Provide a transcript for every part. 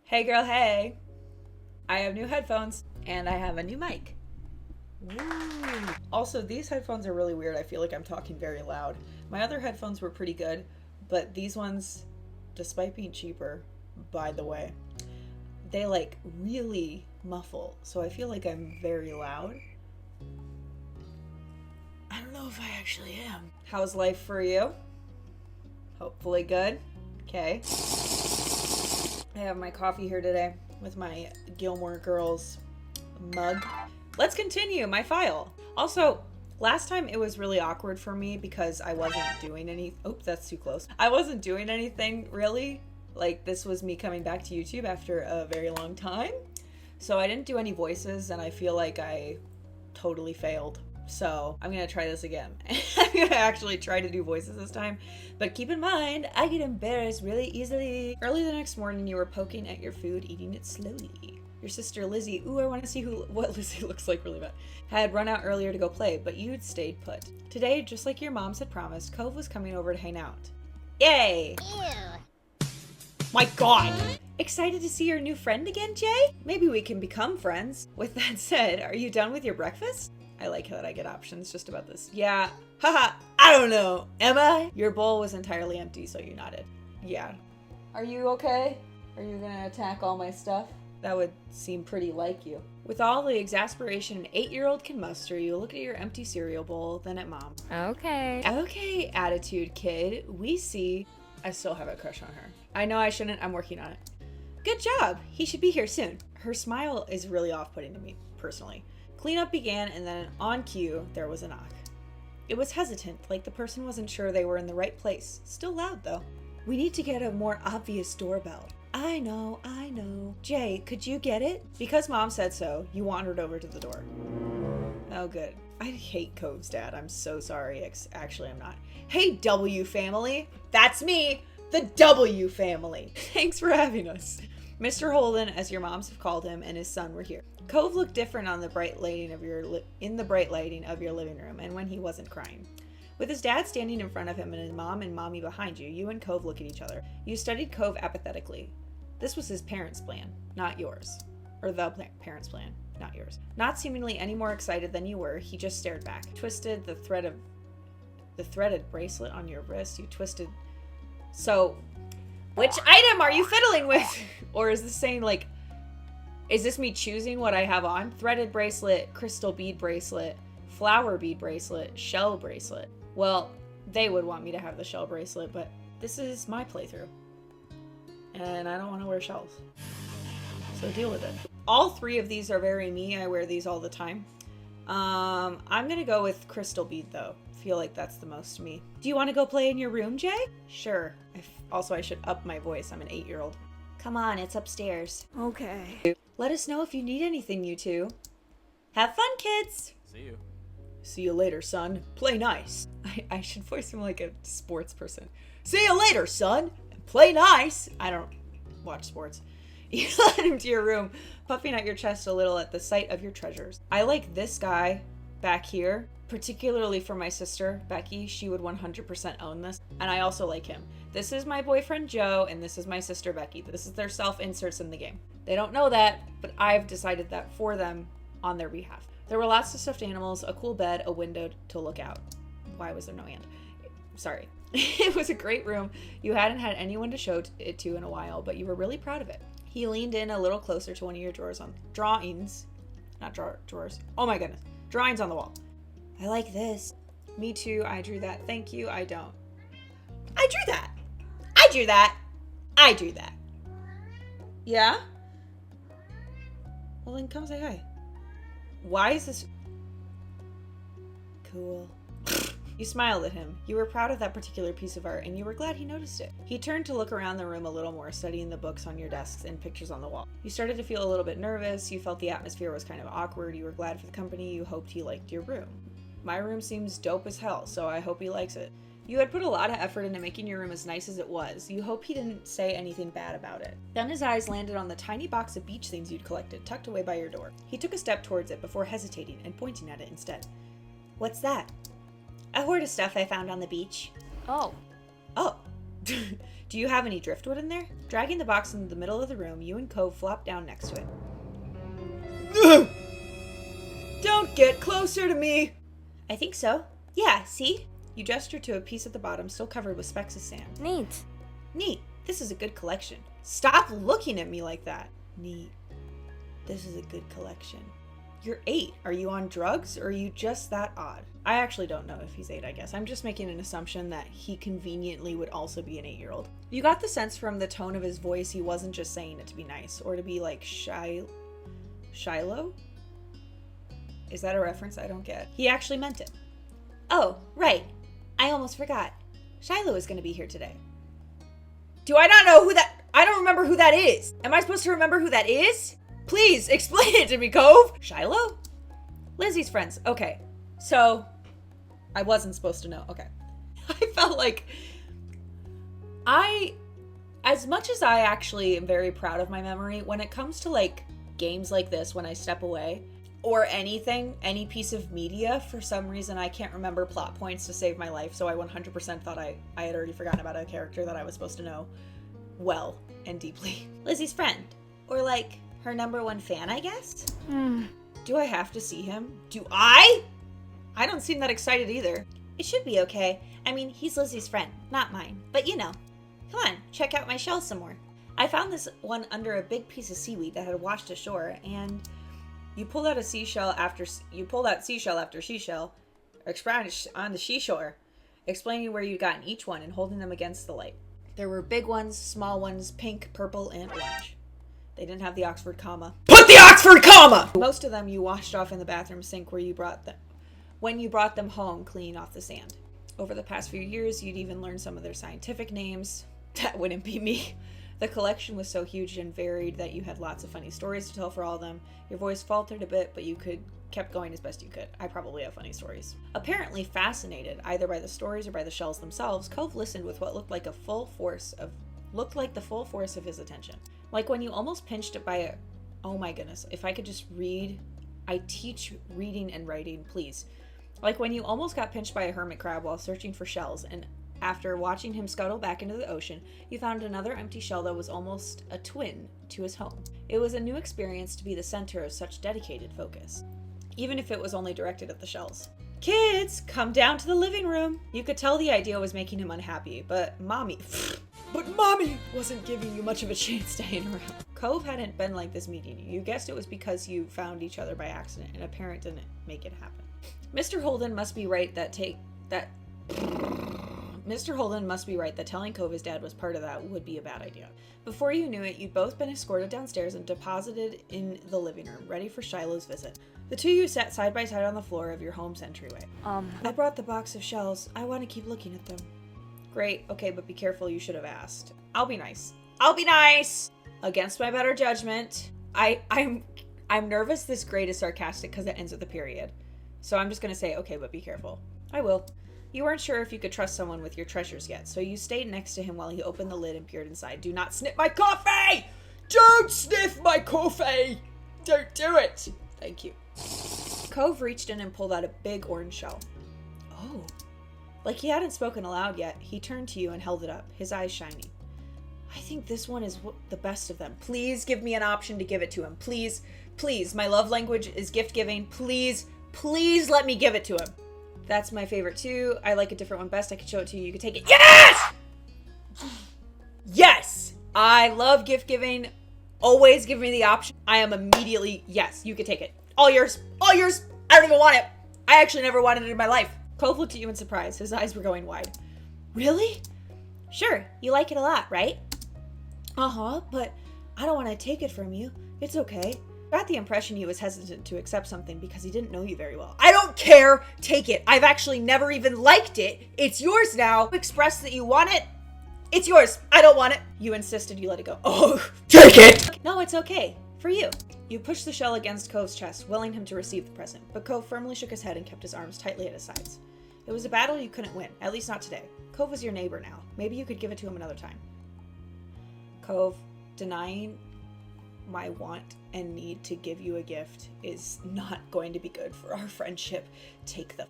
Hey girl, hey. I have new headphones and I have a new mic. Woo. Also, these headphones are really weird. I feel like I'm talking very loud. My other headphones were pretty good, but these ones, despite being cheaper, by the way, they like really muffle. So I feel like I'm very loud. I don't know if I actually am. How's life for you? Hopefully good. Okay. I have my coffee here today with my Gilmore Girls mug. Let's continue my file. Also, last time it was really awkward for me because I wasn't doing any. Oops, that's too close. I wasn't doing anything really. Like, this was me coming back to YouTube after a very long time. So I didn't do any voices and I feel like I totally failed. So I'm gonna try this again. I'm gonna actually try to do voices this time. But keep in mind, I get embarrassed really easily. Early the next morning, you were poking at your food, eating it slowly. Your sister Lizzie, ooh, I want to see what Lizzie looks like really bad, had run out earlier to go play, but you'd stayed put. Today, just like your moms had promised, Cove was coming over to hang out. Yay! Ew. My God! Excited to see your new friend again, Jay? Maybe we can become friends. With that said, are you done with your breakfast? I like that I get options just about this. Yeah. Haha. I don't know. Am I? Your bowl was entirely empty, so you nodded. Yeah. Are you okay? Are you gonna attack all my stuff? That would seem pretty like you. With all the exasperation an 8-year-old can muster, you look at your empty cereal bowl, then at Mom. Okay. Okay, attitude kid. We see. I still have a crush on her. I know I shouldn't. I'm working on it. Good job. He should be here soon. Her smile is really off-putting to me, personally. Cleanup began, and then on cue, there was a knock. It was hesitant, like the person wasn't sure they were in the right place. Still loud, though. We need to get a more obvious doorbell. I know. Jay, could you get it? Because Mom said so, you wandered over to the door. Oh, good. I hate Cove's dad. I'm so sorry. Actually, I'm not. Hey, W family. That's me, the W family. Thanks for having us. Mr. Holden, as your moms have called him, and his son were here. Cove looked different on the bright lighting of your living room, and when he wasn't crying. With his dad standing in front of him and his mom and mommy behind you, you and Cove look at each other. You studied Cove apathetically. This was his parents' plan, not yours. Or the parents' plan, not yours. Not seemingly any more excited than you were, he just stared back. Twisted the threaded bracelet on your wrist. You twisted. So, which item are you fiddling with? Or is this saying, like, is this me choosing what I have on? Threaded bracelet, crystal bead bracelet, flower bead bracelet, shell bracelet. Well, they would want me to have the shell bracelet, but this is my playthrough. And I don't want to wear shells. So deal with it. All three of these are very me. I wear these all the time. I'm going to go with crystal bead, though. Feel like that's the most me. Do you want to go play in your room, Jay? Sure. Also, I should up my voice. I'm an 8-year-old. Come on, it's upstairs. Okay. Let us know if you need anything, you two. Have fun, kids! See you. See you later, son. Play nice. I should voice him like a sports person. See you later, son. Play nice. I don't watch sports. You led him to your room, puffing out your chest a little at the sight of your treasures. I like this guy back here, particularly for my sister, Becky. She would 100% own this. And I also like him. This is my boyfriend, Joe, and this is my sister, Becky. This is their self-inserts in the game. They don't know that, but I've decided that for them on their behalf. There were lots of stuffed animals, a cool bed, a window to look out. Why was there no and? Sorry. It was a great room. You hadn't had anyone to show it to in a while, but you were really proud of it. He leaned in a little closer to one of your drawers on drawings. Not drawers. Oh my goodness. Drawings on the wall. I like this. Me too. I drew that. Thank you. I don't. I drew that. I drew that. I drew that. Yeah? Well, then come say hi. Why is this... Cool. You smiled at him. You were proud of that particular piece of art, and you were glad he noticed it. He turned to look around the room a little more, studying the books on your desks and pictures on the wall. You started to feel a little bit nervous. You felt the atmosphere was kind of awkward. You were glad for the company. You hoped he liked your room. My room seems dope as hell, so I hope he likes it. You had put a lot of effort into making your room as nice as it was. You hope he didn't say anything bad about it. Then his eyes landed on the tiny box of beach things you'd collected, tucked away by your door. He took a step towards it before hesitating and pointing at it instead. What's that? A hoard of stuff I found on the beach. Oh. Oh. Do you have any driftwood in there? Dragging the box into the middle of the room, you and Cove flop down next to it. Don't get closer to me! I think so. Yeah, see? You gesture to a piece at the bottom still covered with specks of sand. Neat. Neat. This is a good collection. Stop looking at me like that. Neat. This is a good collection. You're 8. Are you on drugs or are you just that odd? I actually don't know if he's 8, I guess. I'm just making an assumption that he conveniently would also be an 8-year-old. You got the sense from the tone of his voice he wasn't just saying it to be nice or to be like Shiloh? Is that a reference I don't get? He actually meant it. Oh, right. I almost forgot. Shiloh is going to be here today. Do I not know who that... I don't remember who that is. Am I supposed to remember who that is? Please, explain it to me, Cove. Shiloh? Lizzie's friends. Okay. So, I wasn't supposed to know. Okay. I felt like... As much as I actually am very proud of my memory, when it comes to, like, games like this, when I step away, or anything, any piece of media, for some reason I can't remember plot points to save my life, so I 100% thought I had already forgotten about a character that I was supposed to know well and deeply. Lizzie's friend. Or, like, her #1 fan, I guess? Do I have to see him? Do I? I don't seem that excited either. It should be okay. I mean, he's Lizzie's friend, not mine. But you know. Come on, check out my shells some more. I found this one under a big piece of seaweed that had washed ashore, and you pulled out seashell after seashell, expounded on the seashore, explaining where you'd gotten each one and holding them against the light. There were big ones, small ones, pink, purple, and orange. They didn't have the Oxford comma. Put the Oxford comma! Most of them you washed off in the bathroom sink when you brought them home clean off the sand. Over the past few years, you'd even learned some of their scientific names. That wouldn't be me. The collection was so huge and varied that you had lots of funny stories to tell for all of them. Your voice faltered a bit, but you kept going as best you could. I probably have funny stories. Apparently fascinated either by the stories or by the shells themselves, Cove listened with what looked like the full force of his attention. Like when you almost pinched it by a... Oh my goodness, if I could just read... I teach reading and writing, please. Like when you almost got pinched by a hermit crab while searching for shells, and after watching him scuttle back into the ocean, you found another empty shell that was almost a twin to his home. It was a new experience to be the center of such dedicated focus, even if it was only directed at the shells. Kids, come down to the living room. You could tell the idea was making him unhappy, but Mommy wasn't giving you much of a chance to hang around. Cove hadn't been like this meeting you. You guessed it was because you found each other by accident, and a parent didn't make it happen. Mr. Holden must be right that telling Cove his dad was part of that would be a bad idea. Before you knew it, you'd both been escorted downstairs and deposited in the living room, ready for Shiloh's visit. The two of you sat side by side on the floor of your home's entryway. I brought the box of shells. I want to keep looking at them. Great. Okay, but be careful. You should have asked. I'll be nice. Against my better judgment. I'm nervous this grade is sarcastic because it ends with a period. So I'm just going to say, okay, but be careful. I will. You weren't sure if you could trust someone with your treasures yet, so you stayed next to him while he opened the lid and peered inside. Do not sniff my coffee! Don't sniff my coffee! Don't do it! Thank you. Cove reached in and pulled out a big orange shell. Oh. Like he hadn't spoken aloud yet, he turned to you and held it up, his eyes shining. I think this one is the best of them. Please give me an option to give it to him. Please, please. My love language is gift giving. Please, please let me give it to him. That's my favorite too. I like a different one best. I could show it to you. You could take it. Yes! Yes! I love gift giving. Always give me the option. I am immediately, yes, you could take it. All yours. All yours. I don't even want it. I actually never wanted it in my life. Cove looked at you in surprise. His eyes were going wide. Really? Sure. You like it a lot, right? Uh-huh, but I don't want to take it from you. It's okay. I got the impression he was hesitant to accept something because he didn't know you very well. I don't care! Take it! I've actually never even liked it! It's yours now! Express that you want it! It's yours! I don't want it! You insisted you let it go. Oh, take it! No, it's okay. For you. You pushed the shell against Cove's chest, willing him to receive the present, but Cove firmly shook his head and kept his arms tightly at his sides. It was a battle you couldn't win, at least not today. Cove was your neighbor now. Maybe you could give it to him another time. Cove, denying my want and need to give you a gift is not going to be good for our friendship. Take the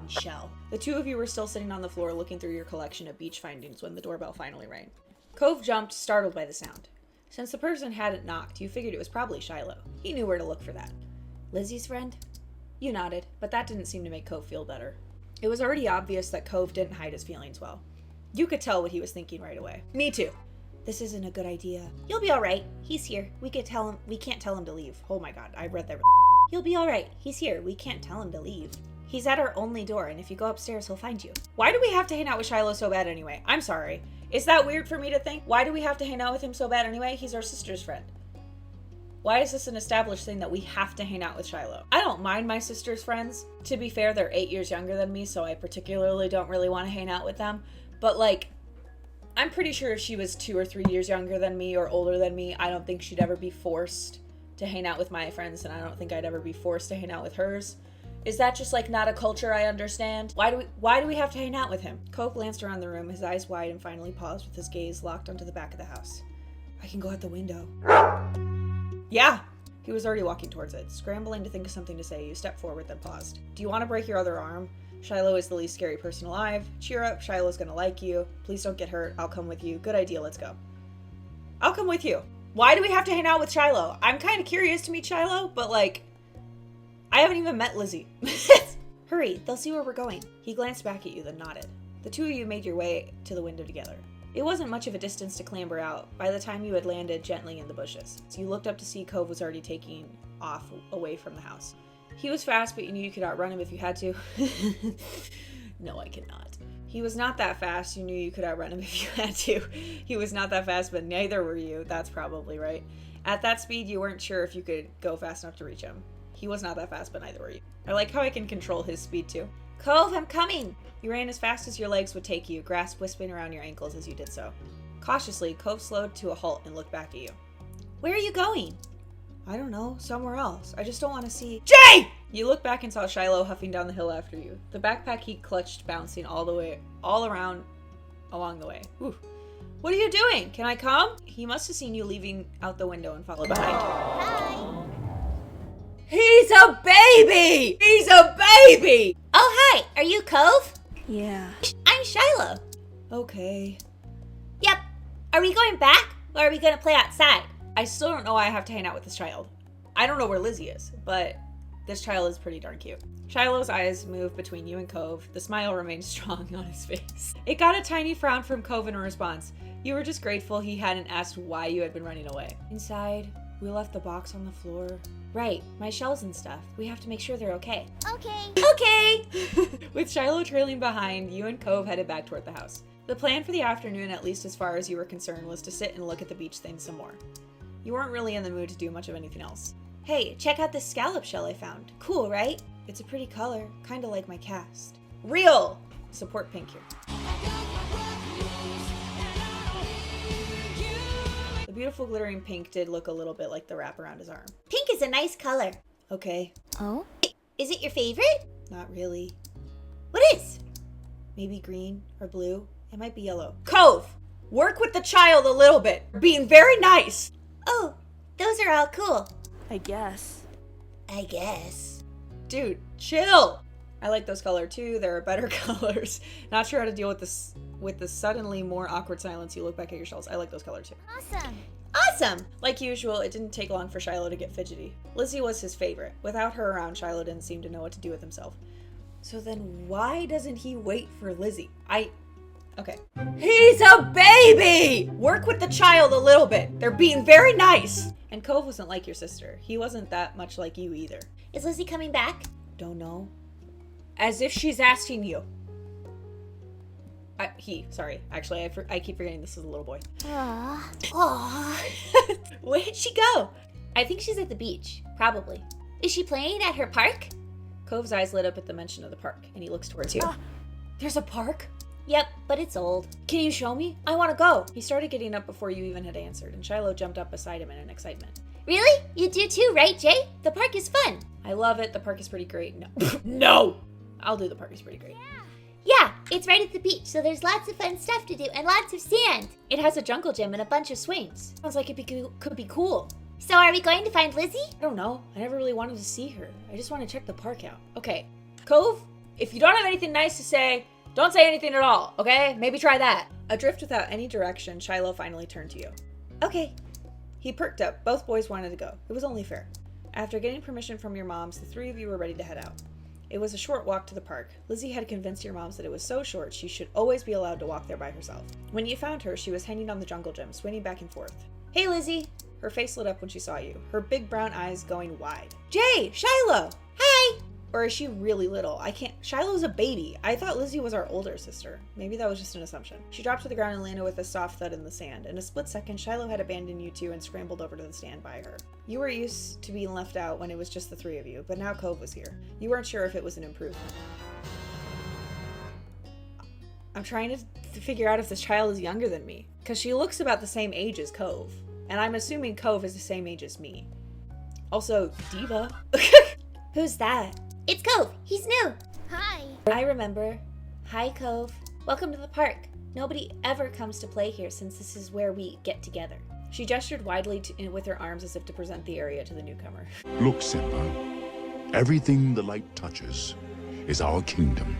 shell. The two of you were still sitting on the floor looking through your collection of beach findings when the doorbell finally rang. Cove jumped, startled by the sound. Since the person hadn't knocked, you figured it was probably Shiloh. He knew where to look for that. Lizzie's friend? You nodded, but that didn't seem to make Cove feel better. It was already obvious that Cove didn't hide his feelings well. You could tell what he was thinking right away. Me too. This isn't a good idea. You'll be alright. He's here. We can't tell him to leave. Oh my god, I read that. You'll be alright. He's here. We can't tell him to leave. He's at our only door, and if you go upstairs, he'll find you. Why do we have to hang out with Shiloh so bad anyway? I'm sorry. Is that weird for me to think? Why do we have to hang out with him so bad anyway? He's our sister's friend. Why is this an established thing that we have to hang out with Shiloh? I don't mind my sister's friends. To be fair, they're 8 years younger than me, so I particularly don't really want to hang out with them. But like, I'm pretty sure if she was 2 or 3 years younger than me or older than me, I don't think she'd ever be forced to hang out with my friends, and I don't think I'd ever be forced to hang out with hers. Is that just like not a culture I understand? Why do we have to hang out with him? Cove glanced around the room, his eyes wide, and finally paused with his gaze locked onto the back of the house. I can go out the window. Yeah! He was already walking towards it. Scrambling to think of something to say, you stepped forward, then paused. Do you want to break your other arm? Shiloh is the least scary person alive. Cheer up, Shiloh's gonna like you. Please don't get hurt. I'll come with you. Good idea, let's go. I'll come with you. Why do we have to hang out with Shiloh? I'm kind of curious to meet Shiloh, but like, I haven't even met Lizzie. Hurry, they'll see where we're going. He glanced back at you, then nodded. The two of you made your way to the window together. It wasn't much of a distance to clamber out by the time you had landed gently in the bushes. So you looked up to see Cove was already taking off away from the house. He was fast, but you knew you could outrun him if you had to. No, I cannot. He was not that fast. You knew you could outrun him if you had to. He was not that fast, but neither were you. That's probably right. At that speed, you weren't sure if you could go fast enough to reach him. He was not that fast, but neither were you. I like how I can control his speed too. Cove, I'm coming! You ran as fast as your legs would take you, grasp wisping around your ankles as you did so. Cautiously, Cove slowed to a halt and looked back at you. Where are you going? I don't know, somewhere else. I just don't want to see— Jay! You looked back and saw Shiloh huffing down the hill after you. The backpack he clutched bouncing all around along the way. Ooh. What are you doing? Can I come? He must have seen you leaving out the window and followed behind. Hi. He's a baby! He's a baby! Oh, hi. Are you Cove? Yeah. I'm Shiloh. Okay. Yep. Are we going back, or are we going to play outside? I still don't know why I have to hang out with this child. I don't know where Lizzie is, but this child is pretty darn cute. Shiloh's eyes moved between you and Cove. The smile remained strong on his face. It got a tiny frown from Cove in response. You were just grateful he hadn't asked why you had been running away. Inside, we left the box on the floor. Right, my shells and stuff. We have to make sure they're okay. Okay. Okay! With Shiloh trailing behind, you and Cove headed back toward the house. The plan for the afternoon, at least as far as you were concerned, was to sit and look at the beach thing some more. You weren't really in the mood to do much of anything else. Hey, check out this scallop shell I found. Cool, right? It's a pretty color, kinda like my cast. Real! Support Pink here. The beautiful glittering pink did look a little bit like the wrap around his arm. Pink is a nice color. Okay, Oh? Is it your favorite? not really. What is? Maybe green or blue. It might be yellow. Cove! Work with the child a little bit. Being very nice. Oh, those are all cool. I guess. I guess. Dude, chill. I like those color too. There are better colors. Not sure how to deal with this with the suddenly more awkward silence. You look back at your shells. I like those color too. Awesome. Awesome! Like usual, it didn't take long for Shiloh to get fidgety. Lizzie was his favorite. Without her around, Shiloh didn't seem to know what to do with himself. So then why doesn't he wait for Lizzie? Okay. He's a baby! Work with the child a little bit. They're being very nice. And Cove wasn't like your sister. He wasn't that much like you either. Is Lizzie coming back? Don't know. As if she's asking you. Sorry. Actually, I keep forgetting this is a little boy. Aww. Aww. Where'd she go? I think she's at the beach. Probably. Is she playing at her park? Cove's eyes lit up at the mention of the park, and he looks towards you. There's a park? Yep, but it's old. Can you show me? I want to go. He started getting up before you even had answered, and Shiloh jumped up beside him in excitement. Really? You do too, right, Jay? The park is fun. I love it. The park is pretty great. No. No! I'll do the park is pretty great. Yeah, it's right at the beach, so there's lots of fun stuff to do and lots of sand. It has a jungle gym and a bunch of swings. Sounds like could be cool. So are we going to find Lizzie? I don't know. I never really wanted to see her. I just want to check the park out. Okay. Cove, if you don't have anything nice to say, don't say anything at all, okay? Maybe try that. Adrift without any direction, Shiloh finally turned to you. Okay. He perked up. Both boys wanted to go. It was only fair. After getting permission from your moms, the three of you were ready to head out. It was a short walk to the park. Lizzie had convinced your moms that it was so short she should always be allowed to walk there by herself. When you found her, she was hanging on the jungle gym, swinging back and forth. Hey, Lizzie! Her face lit up when she saw you, her big brown eyes going wide. Jay! Shiloh! Hi! Or is she really little? I can't. Shiloh's a baby. I thought Lizzie was our older sister. Maybe that was just an assumption. She dropped to the ground and landed with a soft thud in the sand. In a split second, Shiloh had abandoned you two and scrambled over to the stand by her. You were used to being left out when it was just the three of you, but now Cove was here. You weren't sure if it was an improvement. I'm trying to figure out if this child is younger than me, because she looks about the same age as Cove, and I'm assuming Cove is the same age as me. Also, Diva. Who's that? It's Cove. He's new. Hi. I remember. Hi, Cove. Welcome to the park. Nobody ever comes to play here since this is where we get together. She gestured widely with her arms as if to present the area to the newcomer. Look, Senpai. Everything the light touches is our kingdom.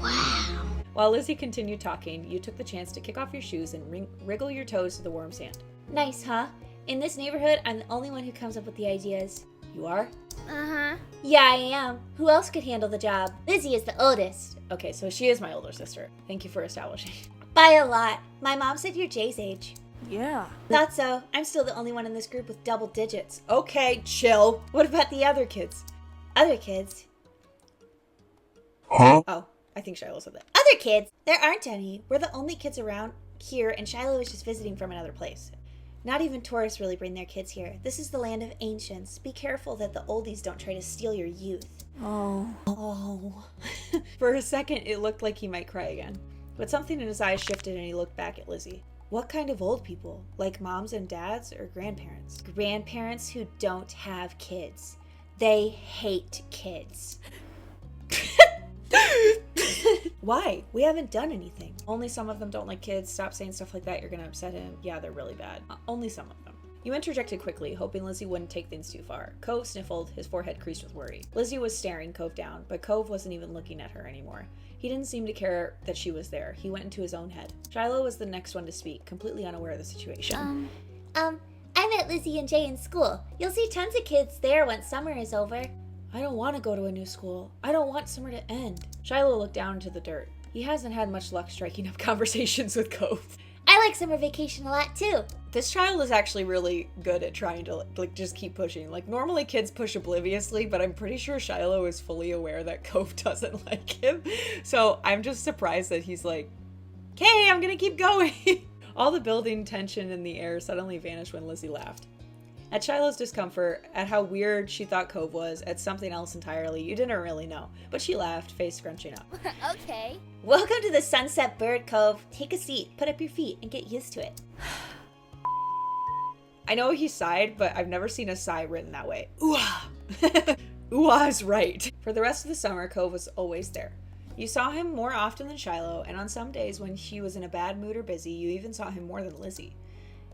Wow. While Lizzie continued talking, you took the chance to kick off your shoes and wriggle your toes to the warm sand. Nice, huh? In this neighborhood, I'm the only one who comes up with the ideas. You are? Uh-huh. Yeah, I am. Who else could handle the job? Lizzie is the oldest. Okay, so she is my older sister. Thank you for establishing. By a lot. My mom said you're Jay's age. Yeah. Thought so. I'm still the only one in this group with double digits. Okay, chill. What about the other kids? Other kids? Huh? Oh, I think Shiloh said that. Other kids? There aren't any. We're the only kids around here, and Shiloh is just visiting from another place. Not even tourists really bring their kids here. This is the land of ancients. Be careful that the oldies don't try to steal your youth. Oh. Oh. For a second, it looked like he might cry again. But something in his eyes shifted and he looked back at Lizzie. What kind of old people? Like moms and dads or grandparents? Grandparents who don't have kids. They hate kids. Why? We haven't done anything. Only some of them don't like kids. Stop saying stuff like that. You're gonna upset him. Yeah, they're really bad. Only some of them. You interjected quickly, hoping Lizzie wouldn't take things too far. Cove sniffled, his forehead creased with worry. Lizzie was staring Cove down, but Cove wasn't even looking at her anymore. He didn't seem to care that she was there. He went into his own head. Shiloh was the next one to speak, completely unaware of the situation. I met Lizzie and Jay in school. You'll see tons of kids there once summer is over. I don't want to go to a new school. I don't want summer to end. Shiloh looked down into the dirt. He hasn't had much luck striking up conversations with Cove. I like summer vacation a lot too. This child is actually really good at trying to just keep pushing. Like normally kids push obliviously, but I'm pretty sure Shiloh is fully aware that Cove doesn't like him. So I'm just surprised that he's like, okay, I'm gonna keep going. All the building tension in the air suddenly vanished when Lizzie laughed. At Shiloh's discomfort, at how weird she thought Cove was, at something else entirely you didn't really know. But she laughed, face scrunching up. Okay. Welcome to the Sunset Bird Cove. Take a seat, put up your feet, and get used to it. I know he sighed, but I've never seen a sigh written that way. Ooh-ah. Ooh-ah is right. For the rest of the summer, Cove was always there. You saw him more often than Shiloh, and on some days when he was in a bad mood or busy, you even saw him more than Lizzie.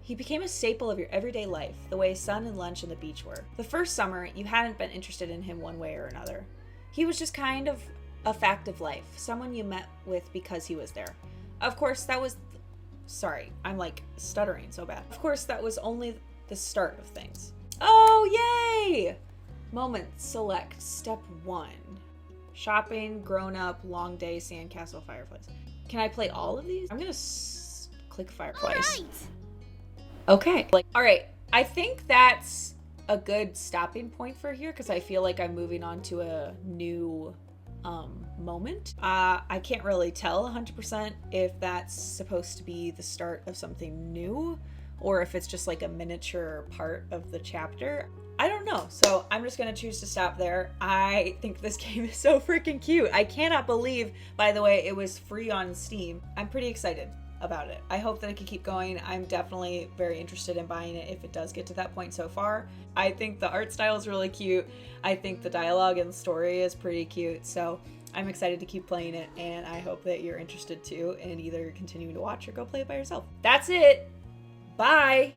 He became a staple of your everyday life, the way sun and lunch and the beach were. The first summer, you hadn't been interested in him one way or another. He was just kind of a fact of life, someone you met with because he was there. Of course, that was... Sorry, I'm like stuttering so bad. Of course, that was only the start of things. Oh, yay! Moment, select, step 1. Shopping, grown up, long day, sandcastle, fireplace. Can I play all of these? I'm gonna click fireplace. All right. Okay. All right. I think that's a good stopping point for here because I feel like I'm moving on to a new moment. I can't really tell 100% if that's supposed to be the start of something new or if it's just like a miniature part of the chapter. I don't know. So I'm just going to choose to stop there. I think this game is so freaking cute. I cannot believe, by the way, it was free on Steam. I'm pretty excited about it. I hope that it can keep going. I'm definitely very interested in buying it if it does get to that point so far. I think the art style is really cute. I think the dialogue and the story is pretty cute. So I'm excited to keep playing it, and I hope that you're interested too in either continuing to watch or go play it by yourself. That's it. Bye.